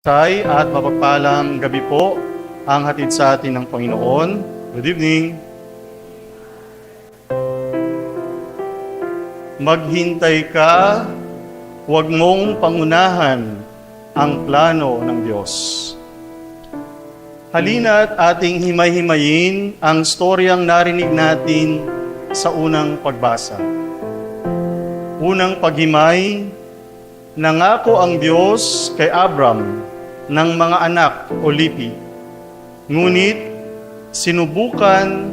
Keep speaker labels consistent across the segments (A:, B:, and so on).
A: At mapagpalang gabi po ang hatid sa atin ng Panginoon. Good evening. Maghintay ka, huwag mong pangunahan ang plano ng Diyos. Halina't ating himay-himayin ang storyang narinig natin sa unang pagbasa. Unang paghimay, nangako ang Diyos kay Abram ng mga anak o lipi. Ngunit sinubukan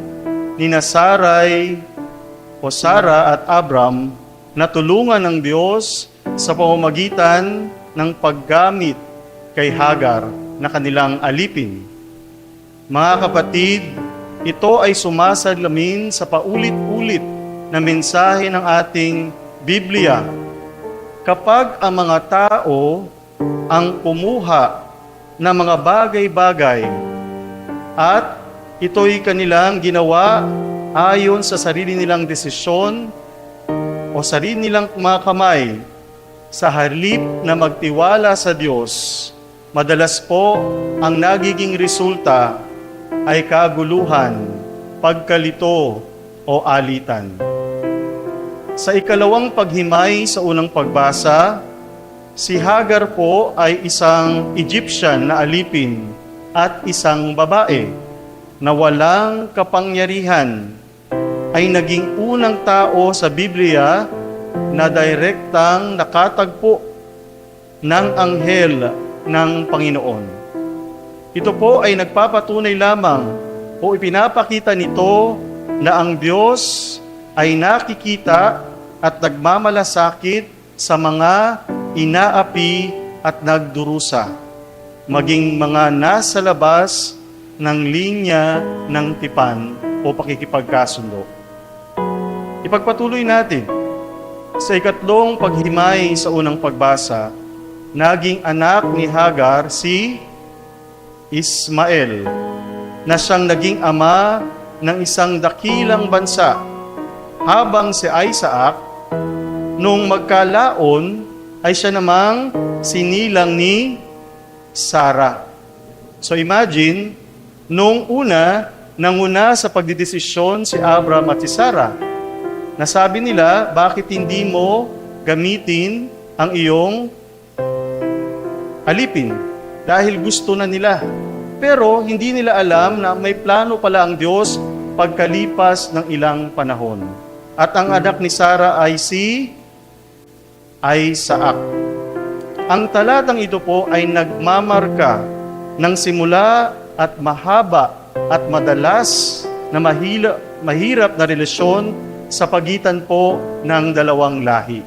A: ni Sarai o Sara at Abram na tulungan ng Diyos sa pamamagitan ng paggamit kay Hagar na kanilang alipin. Mga kapatid, ito ay sumasalamin sa paulit-ulit na mensahe ng ating Biblia. Kapag ang mga tao ang kumuha ng mga bagay-bagay at ito'y kanilang ginawa ayon sa sarili nilang desisyon o sarili nilang mga kamay sa halip na magtiwala sa Diyos, madalas po ang nagiging resulta ay kaguluhan, pagkalito o alitan. Sa ikalawang paghimay sa unang pagbasa, si Hagar po ay isang Egyptian na alipin at isang babae na walang kapangyarihan ay naging unang tao sa Biblia na direktang nakatagpo ng anghel ng Panginoon. Ito po ay nagpapatunay lamang o ipinapakita nito na ang Diyos ay nakikita at nagmamalasakit sa mga inaapi at nagdurusa, maging mga nasa labas ng linya ng tipan o pakikipagkasundo. Ipagpatuloy natin. Sa ikatlong paghimay sa unang pagbasa, naging anak ni Hagar si Ismael, na siyang naging ama ng isang dakilang bansa, habang si Isaac, nung magkalaon, ay siya namang sinilang ni Sarah. So imagine, nung nanguna sa pagdidesisyon si Abram at si Sarah. Nasabi nila, bakit hindi mo gamitin ang iyong alipin? Dahil gusto na nila. Pero hindi nila alam na may plano pala ang Diyos pagkalipas ng ilang panahon. At ang anak ni Sarah ay si Isaac. Ang talatang ito po ay nagmamarka ng simula at mahaba at madalas na mahirap na relasyon sa pagitan po ng dalawang lahi.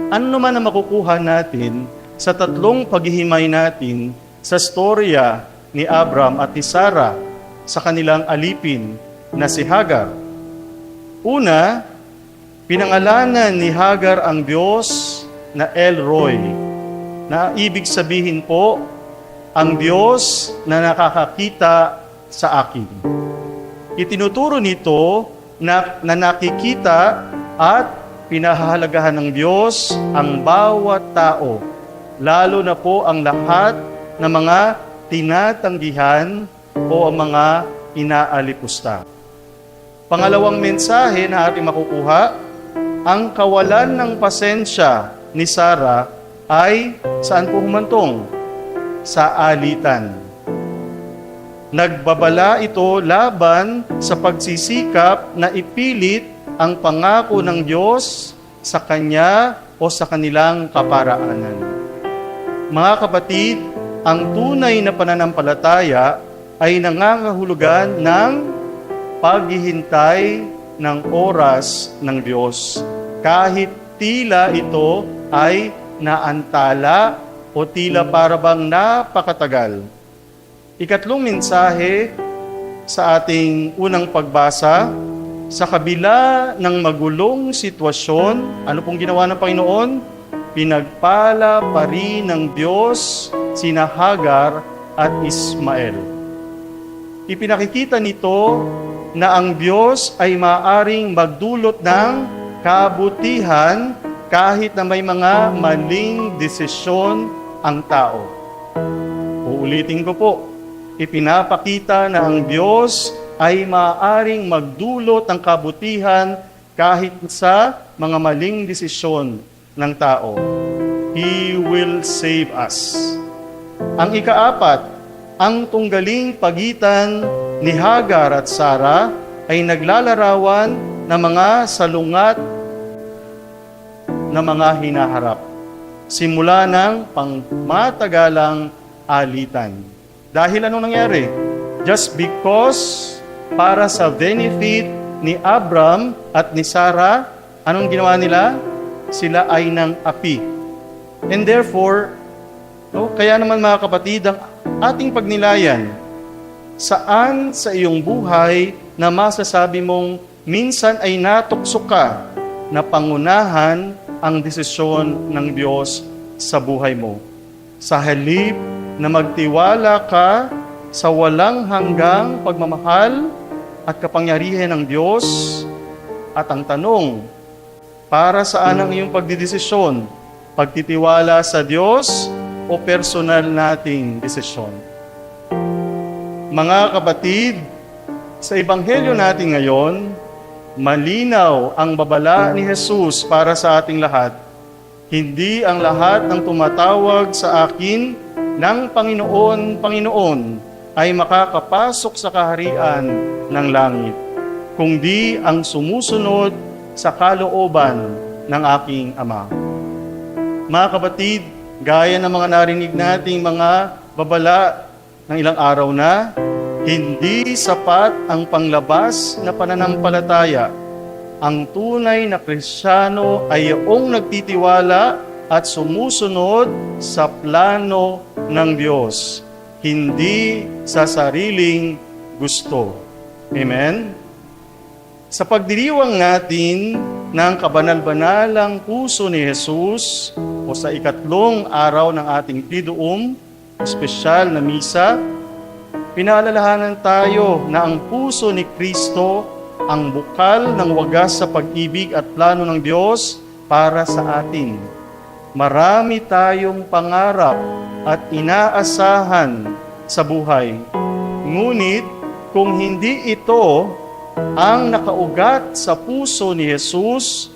A: Ano naman ang makukuha natin sa tatlong paghihimay natin sa storya ni Abram at ni Sarah sa kanilang alipin na si Hagar? Una, pinangalanan ni Hagar ang Diyos na El Roy, na ibig sabihin po, ang Diyos na nakakakita sa akin. Itinuturo nito na nakikita at pinahahalagahan ng Diyos ang bawat tao, lalo na po ang lahat ng mga tinatanggihan o ang mga inaalipusta. Pangalawang mensahe na ating makukuha, ang kawalan ng pasensya ni Sarah ay saan po humantong? Sa alitan. Nagbabala ito laban sa pagsisikap na ipilit ang pangako ng Diyos sa kanya o sa kanilang kaparaanan. Mga kapatid, ang tunay na pananampalataya ay nangangahulugan ng paghihintay ng oras ng Diyos, kahit tila ito ay naantala o tila parabang napakatagal. Ikatlong mensahe sa ating unang pagbasa, sa kabila ng magulong sitwasyon, ano pong ginawa ng Panginoon? Pinagpala pa rin ng Diyos sina Hagar at Ismael. Ipinakikita nito na ang Diyos ay maaaring magdulot ng kabutihan kahit na may mga maling desisyon ang tao. Uulitin ko po, ipinapakita na ang Diyos ay maaaring magdulot ng kabutihan kahit sa mga maling desisyon ng tao. He will save us. Ang ikaapat, ang tunggaling pagitan ni Hagar at Sara ay naglalarawan ng mga salungat na mga hinaharap, simula ng pangmatagalang alitan. Dahil anong nangyari? Just because para sa benefit ni Abram at ni Sarah, anong ginawa nila? Sila ay ng api. And therefore, kaya naman mga kapatid, ang ating pagnilayan, saan sa iyong buhay na masasabi mong minsan ay natukso ka na pangunahan ang desisyon ng Diyos sa buhay mo? Sa halip na magtiwala ka sa walang hanggang pagmamahal at kapangyarihan ng Diyos, at ang tanong, para saan ang iyong pagdidesisyon? Pagtitiwala sa Diyos o personal nating desisyon? Mga kapatid, sa Ebanghelyo natin ngayon, malinaw ang babala ni Jesus para sa ating lahat. Hindi ang lahat ng tumatawag sa akin ng Panginoon, Panginoon ay makakapasok sa kaharian ng langit, kundi ang sumusunod sa kalooban ng aking Ama. Mga kapatid, gaya ng mga narinig nating mga babala ng ilang araw na, hindi sapat ang panglabas na pananampalataya. Ang tunay na Kristiyano ay iyong nagtitiwala at sumusunod sa plano ng Diyos, hindi sa sariling gusto. Amen? Sa pagdiriwang natin ng kabanal-banalang puso ni Jesus o sa ikatlong araw ng ating Triduum, espesyal na misa, pinaalalahanan tayo na ang puso ni Kristo ang bukal ng wagas sa pag-ibig at plano ng Diyos para sa atin. Marami tayong pangarap at inaasahan sa buhay. Ngunit kung hindi ito ang nakaugat sa puso ni Jesus,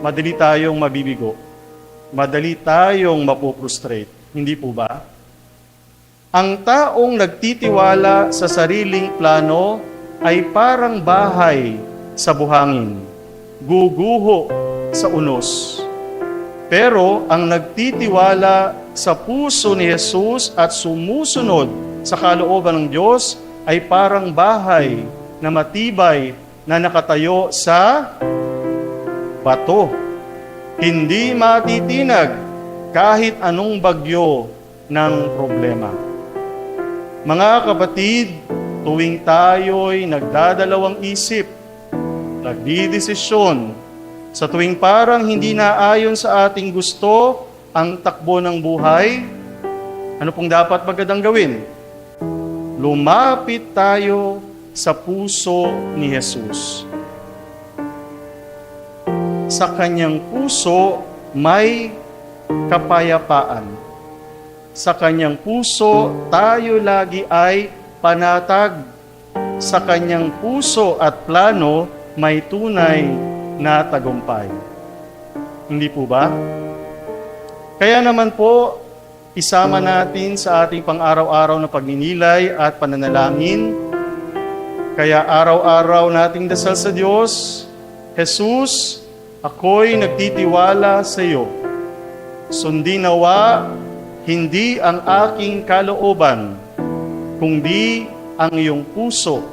A: madali tayong mabibigo. Madali tayong mapuprostrate. Hindi po ba? Ang taong nagtitiwala sa sariling plano ay parang bahay sa buhangin, guguho sa unos. Pero ang nagtitiwala sa puso ni Jesus at sumusunod sa kalooban ng Diyos ay parang bahay na matibay na nakatayo sa bato. Hindi matitinag kahit anong bagyo ng problema. Mga kapatid, tuwing tayo'y nagdadalawang isip, nagdidesisyon, sa tuwing parang hindi naayon sa ating gusto ang takbo ng buhay, ano pong dapat magandang gawin? Lumapit tayo sa puso ni Jesus. Sa kanyang puso may kapayapaan. Sa kanyang puso tayo lagi ay panatag. Sa kanyang puso at plano may tunay na tagumpay. Hindi po ba? Kaya naman po, isama natin sa ating pang-araw-araw na pagninilay at pananalangin. Kaya araw-araw nating dasal sa Diyos, Jesus, ako'y nagtitiwala sa iyo. Sundin nawa, hindi ang aking kalooban, kundi ang iyong puso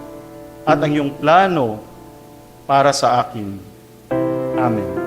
A: at ang iyong plano para sa akin. Amen.